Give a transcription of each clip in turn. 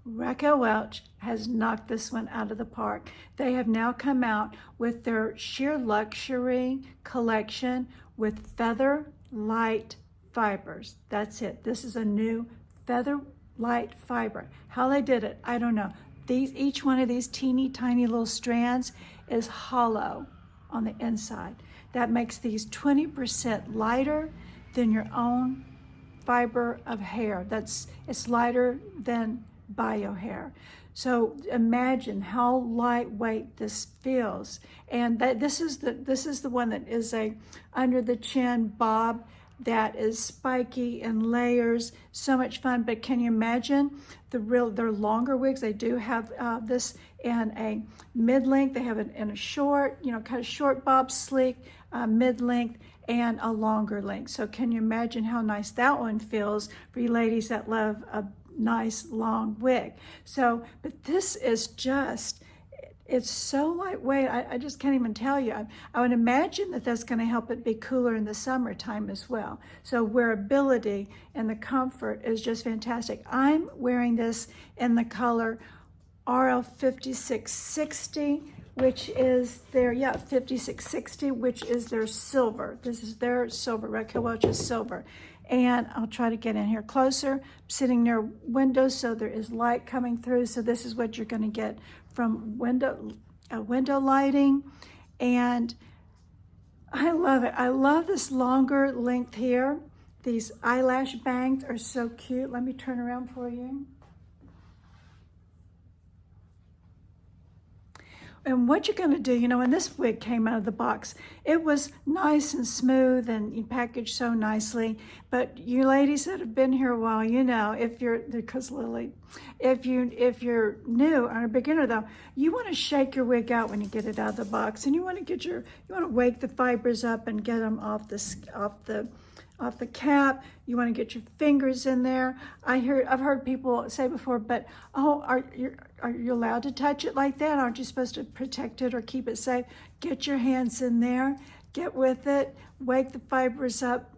Raquel Welch has knocked this one out of the park. They have now come out with their sheer luxury collection with FeatherLite fibers. That's it. This is a new FeatherLite fiber. How they did it, I don't know. Each one of these teeny tiny little strands is hollow on the inside. That makes these 20% lighter than your own fiber of hair. It's lighter than bio hair. So imagine how lightweight this feels. And this is the one that is a under the chin bob that is spiky and layers. So much fun. But can you imagine their longer wigs? They do have this in a mid-length. They have it in a short, kind of short bob, sleek, mid-length, and a longer length. So can you imagine how nice that one feels for you ladies that love a nice long wig? So, but this is just, it's so lightweight, I just can't even tell you. I would imagine that that's going to help it be cooler in the summertime as well. So wearability and the comfort is just fantastic. I'm wearing this in the color RL 5660, which is their, 5660, which is their silver. This is their silver, Raquel Welch's silver. And I'll try to get in here closer. I'm sitting near windows, so there is light coming through. So this is what you're going to get from window lighting. And I love it. I love this longer length here. These eyelash bangs are so cute. Let me turn around for you. And what you're going to do, when this wig came out of the box, it was nice and smooth and packaged so nicely. But you ladies that have been here a while, because Lily, if you're new or a beginner though, you want to shake your wig out when you get it out of the box, and you want to wake the fibers up and get them off the cap. You want to get your fingers in there. I've heard people say before, but are you allowed to touch it like that? Aren't you supposed to protect it or keep it safe? Get your hands in there, get with it, wake the fibers up,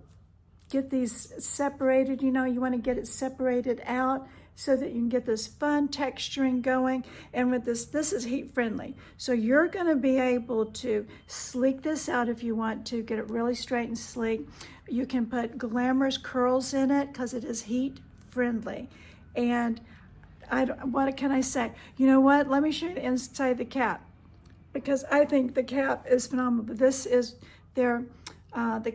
get these separated. You want to get it separated out so that you can get this fun texturing going. And with this is heat friendly. So you're going to be able to sleek this out if you want to, get it really straight and sleek. You can put glamorous curls in it because it is heat friendly. And what can I say? You know what? Let me show you the inside of the cap, because I think the cap is phenomenal. But this is the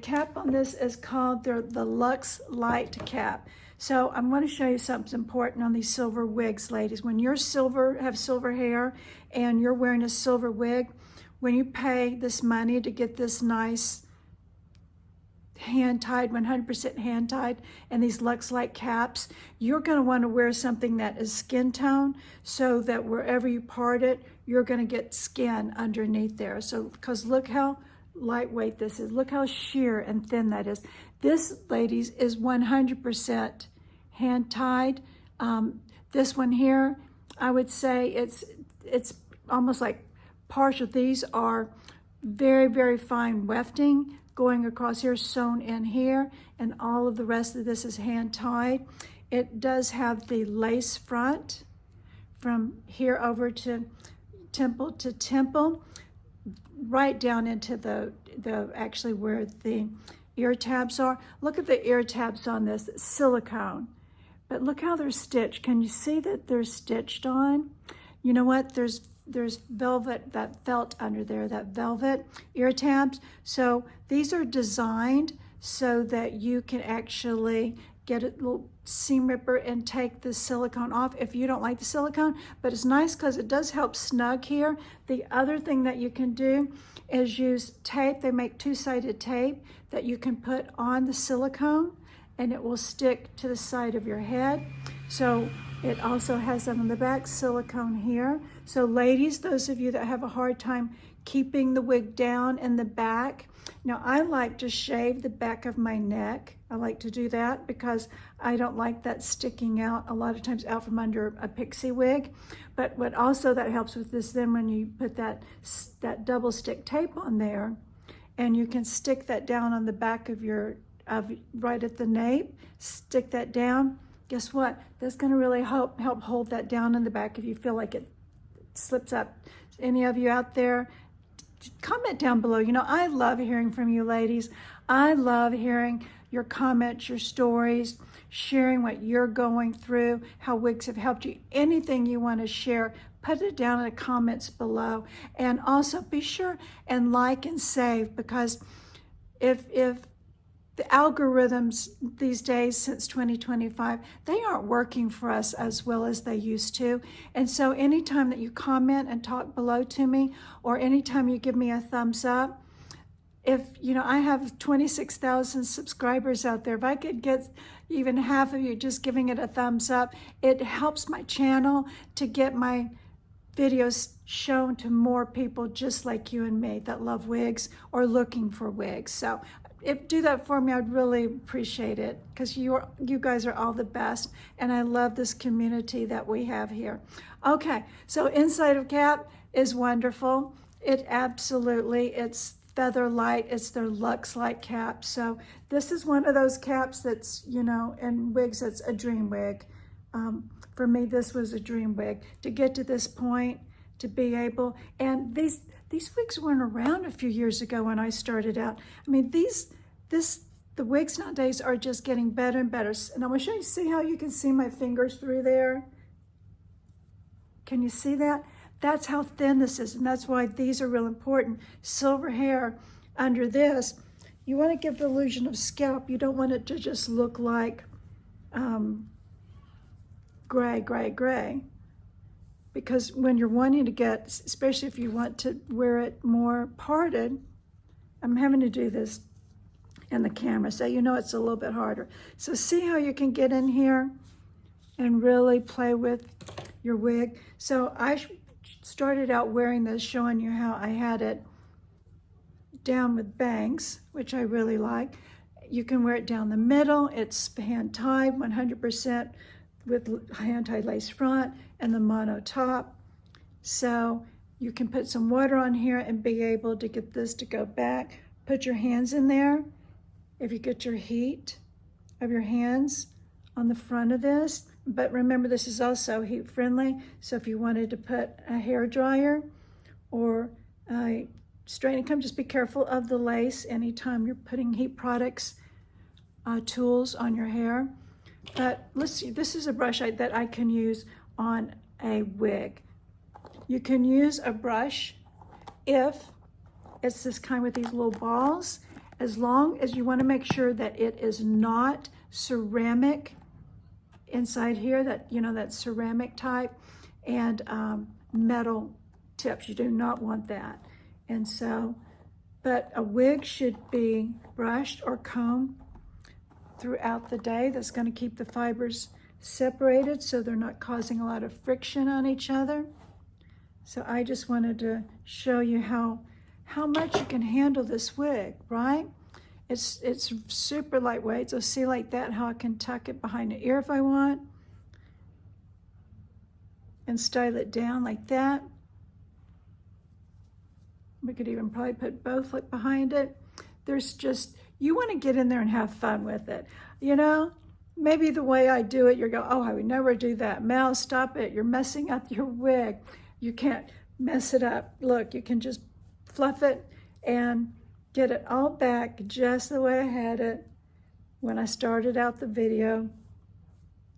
cap on this is called the Luxe Light cap. So I'm going to show you something important on these silver wigs, ladies. When you're have silver hair and you're wearing a silver wig, when you pay this money to get this nice hand-tied, 100% hand-tied, and these Luxe Light caps, you're going to want to wear something that is skin tone, so that wherever you part it, you're going to get skin underneath there. So, because look how lightweight this is. Look how sheer and thin that is. This, ladies, is 100% hand-tied. This one here, I would say it's almost like partial. These are very, very fine wefting going across here, sewn in here, and all of the rest of this is hand-tied. It does have the lace front from here over to temple to temple, right down into the actually where the ear tabs are. Look at the ear tabs on this, it's silicone. But look how they're stitched. Can you see that they're stitched on? You know what? There's velvet, that felt under there, that velvet ear tabs. So these are designed so that you can actually get a little seam ripper and take the silicone off if you don't like the silicone. But it's nice because it does help snug here. The other thing that you can do is use tape. They make two-sided tape that you can put on the silicone, and it will stick to the side of your head. So it also has them on the back, silicone here. So ladies, those of you that have a hard time keeping the wig down in the back, now I like to shave the back of my neck. I like to do that because I don't like that sticking out a lot of times out from under a pixie wig. But what also that helps with this, then when you put that double stick tape on there, and you can stick that down on the back of right at the nape, stick that down, guess what? That's gonna really help hold that down in the back if you feel like it slips up. Any of you out there, comment down below. You know, I love hearing from you ladies. I love hearing your comments, your stories, sharing what you're going through, how wigs have helped you. Anything you want to share, put it down in the comments below. And also be sure and like and save, because if the algorithms these days since 2025, they aren't working for us as well as they used to. And so anytime that you comment and talk below to me, or anytime you give me a thumbs up, if, you know, I have 26,000 subscribers out there, if I could get even half of you just giving it a thumbs up, it helps my channel to get my videos shown to more people just like you and me that love wigs or looking for wigs. So if do that for me, I'd really appreciate it, because you guys are all the best, and I love this community that we have here. Okay, so inside of cap is wonderful. It's FeatherLite. It's their Luxe cap. So this is one of those caps that's, you know, in wigs, it's a dream wig. For me, this was a dream wig to get to this point, to be able, and these wigs weren't around a few years ago when I started out. I mean, the wigs nowadays are just getting better and better. And I'm gonna show you, see how you can see my fingers through there? Can you see that? That's how thin this is, and that's why these are real important. Silver hair under this, you wanna give the illusion of scalp. You don't want it to just look like gray. Because when you're wanting to get, especially if you want to wear it more parted, I'm having to do this in the camera, so you know it's a little bit harder. So see how you can get in here and really play with your wig. So I started out wearing this, showing you how I had it down with bangs, which I really like. You can wear it down the middle. It's hand-tied, 100% with hand-tied lace front and the mono top. So you can put some water on here and be able to get this to go back. Put your hands in there. If you get your heat of your hands on the front of this, but remember this is also heat friendly. So if you wanted to put a hair dryer or a straightening comb, just be careful of the lace anytime you're putting heat products, tools on your hair. But let's see, this is a brush that I can use on a wig. You can use a brush if it's this kind with these little balls, as long as you want to make sure that it is not ceramic inside here, that, you know, that ceramic type, and metal tips. You do not want that. And so, but a wig should be brushed or combed throughout the day. That's going to keep the fibers separated so they're not causing a lot of friction on each other. So I just wanted to show you how much you can handle this wig, right? It's super lightweight. So see like that, how I can tuck it behind the ear if I want and style it down like that. We could even probably put both like behind it. There's just, you want to get in there and have fun with it. You know, maybe the way I do it, you're going, oh, I would never do that. Mel, stop it. You're messing up your wig. You can't mess it up. Look, you can just fluff it and get it all back just the way I had it when I started out the video.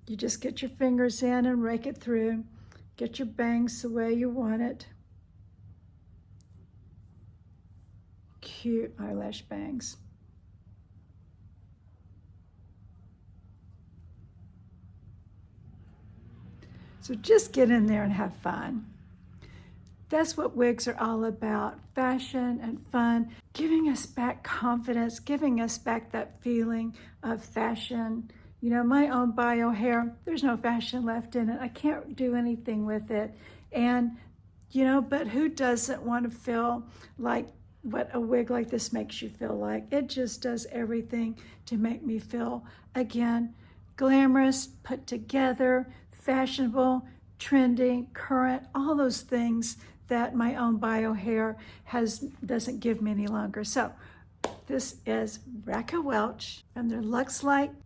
You just get your fingers in and rake it through. Get your bangs the way you want it. Cute eyelash bangs. So just get in there and have fun. That's what wigs are all about, fashion and fun, giving us back confidence, giving us back that feeling of fashion. You know, my own bio hair, there's no fashion left in it. I can't do anything with it. And, you know, but who doesn't want to feel like what a wig like this makes you feel like? It just does everything to make me feel, again, glamorous, put together, fashionable, trendy, current, all those things that my own bio hair doesn't give me any longer. So this is Raquel Welch from their Luxe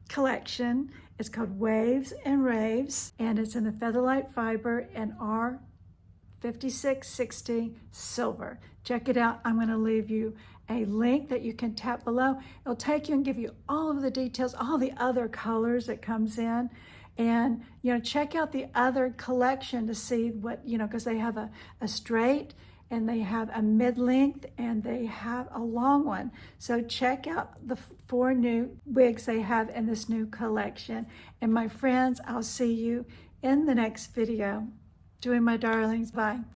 collection, It's called Waves and Raves, and it's in the FeatherLite fiber and R5660 silver. Check it out. I'm going to leave you a link that you can tap below. It'll take you and give you all of the details, all the other colors it comes in. And, check out the other collection to see what, because they have a straight, and they have a mid-length, and they have a long one. So check out the 4 new wigs they have in this new collection. And my friends, I'll see you in the next video. Join my darlings. Bye.